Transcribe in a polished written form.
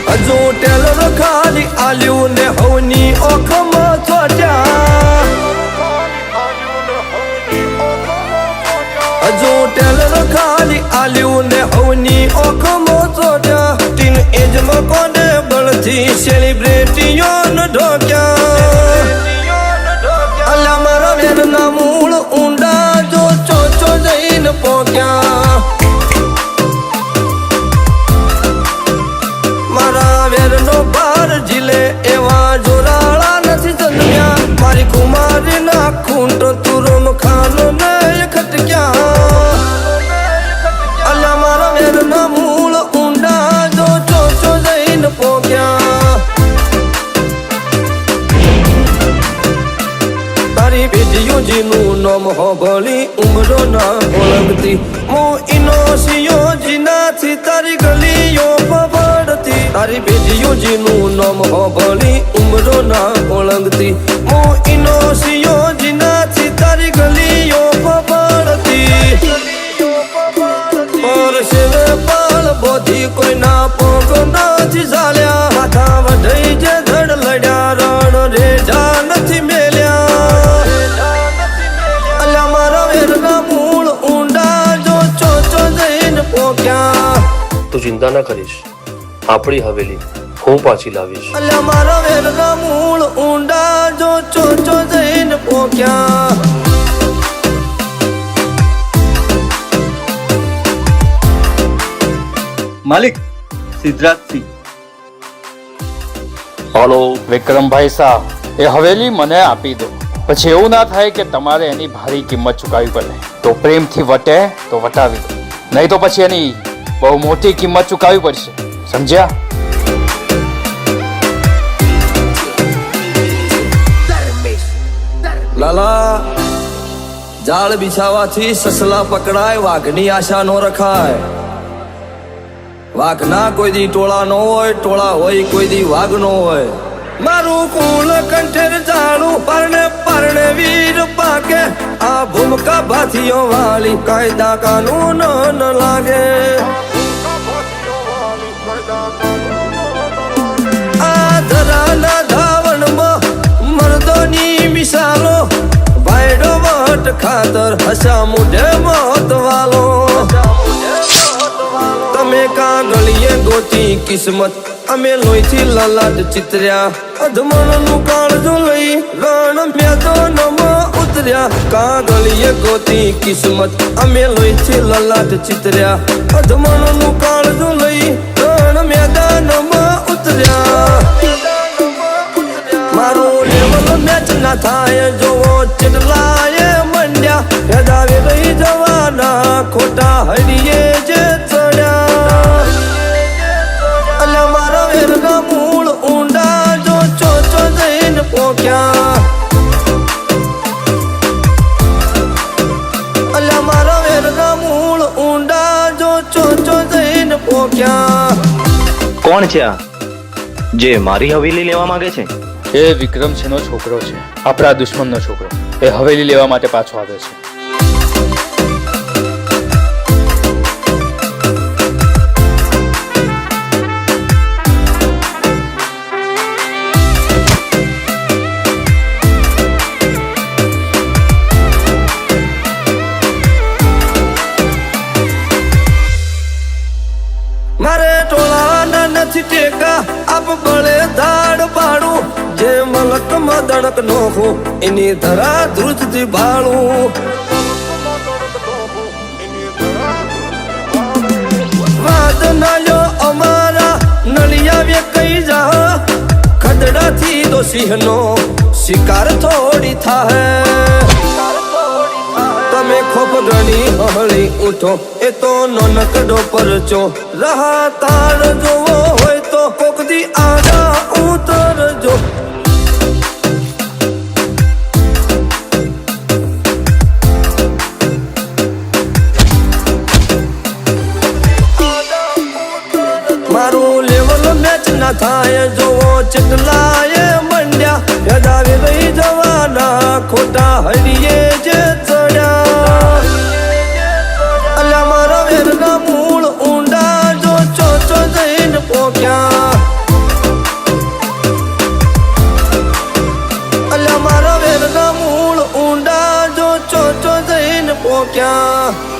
હજુ ટેલર ખાલી આલ્યું ને હવની ઓખમાં ચોટ્યા હજુ ટેલર ખાલી આલ્યું ને હવની ઓખમાં ચોટ્યા ટીન એજમાં કોને બળથી સેલિબ્રિટીઓ ઢોક્યા અલ્યા મારા વેરના મૂળ ઊંડા જો ચોચો જઈને પોક્યા મારા વેરનો પાર ઝીલે એવા જોરાળા નથી જન્મ્યા મારી કુમારીના ખૂંટ તુરમ ખાનો ને ખટક્યા અલ્યા મારા વેરના મૂળ ઊંડા જો ચોચો જઈને પોક્યા તારી બેટીઓજીનું નામ હોભળી ઉમરો ના ઓળખતી હું ઇનોસિયો જીનાથી તારી ગલીઓ પબડતી તારી બેટીઓજીનું નામ હોભળી ઉમરો ના ઓળખતી હું ઇનોસિયો જીનાથી તારી ગલીઓ પબડતી પરસેવે પાળ બોધી કોઈના પોગ નથી ઝાલ્યા હાથા વઢઈ જે ધડ લડ્યા રણ રેજા નથી મેલ્યા અલ્યા મારા વેરના મૂળ ઊંડા જો ચોચો જઈને પોક્યા તું ચિંતા ના કરીશ આપણી હવેલી હું પાછી લાવીશ અલ્યા મારા વેરના મૂળ ઊંડા જો ચોચો જઈને પોક્યા માલિક સિદ્ધરાજસિંહ. હલો વિક્રમભાઈ સાહેબ, એ હવેલી મને આપી દો. પછી એવું ના થાય કે તમારે એની ભારી કિંમત ચૂકવવી પડે. તો પ્રેમથી વટે તો વટાવી દો, નહીં તો પછી એની બહુ મોટી કિંમત ચૂકવવી પડશે. સમજ્યા? લાલા જાળ બિછાવાથી સસલા પકડાય વાઘની આશા નો રખાય વાઘ ના કોઈ દી ટોળા નો હોય ટોળા હોય કોઈ દી વાઘ નો હોય મારું કુલ કંઠેર જાણું પરણે પરણે વીર પાકે આ ભૂમકા ભાથીઓ વાળી કાયદા કાનૂન ન લાગે આ ધરાના ધાવણમાં મર્દોની મિસાલો વાયડો વટ ખાતર હસા મુઢે મોત વાલો તમે કાગળીએ ગોતી કિસ્મત અમે લોહીથી લલાટ ચિતર્યા અધમણનું કાળજું લઈ રણ મેદાનમાં ઉતર્યા કાગળીએ ગોતી કિસ્મત અમે લોહીથી લલાટ ચિતર્યા અધમણનું કાળજું લઈ રણ મેદાનમાં ઉતર્યા મારું લેવલ મેચ ના થાય જોવો ચેટલાએ મંડ્યા હેદાવે રહી જવાના ખોટા હરિયે જે ચડ્યા અલ્યા મારા વેરના મૂળ ઊંડા જો ચોચો જઈને પોક્યા અલ્યા મારા વેરના મૂળ ઊંડા જો ચોચો જઈને પોક્યા. કોણ છે આ જે મારી હવેલી લેવા માંગે છે? એ વિક્રમસિંહનો છોકરો છે, આપણા દુશ્મનનો છોકરો. એ હવેલી લેવા માટે પાછો આવે છે. મારે ટોળાના નથી ટેકા આપ બળે ધાડ પાડું જે મલકમાં દડક નોખો એની ધરા ધ્રુજથી ભાળું વાદ નાલ્યો અમારા નલિયાવે કઈ જા ખદડાથી તો સિંહનો શિકાર થોડી થાય તમે ખોપ ગણી હળી ઉઠો એ તો નનકડો પરચો રહા તાર જોવો હોય તો કોકદી આડા ઉતરજો મારું લેવલ મેચ ના થાય જોવો ચટલાએ મંડ્યા યદાવે રહી જવાના ખોટા હરિયે જે ચડ્યા અલ્યા મારા વેરના મૂળ ઊંડા જો ચોચો જઈને પોક્યા ક્યાં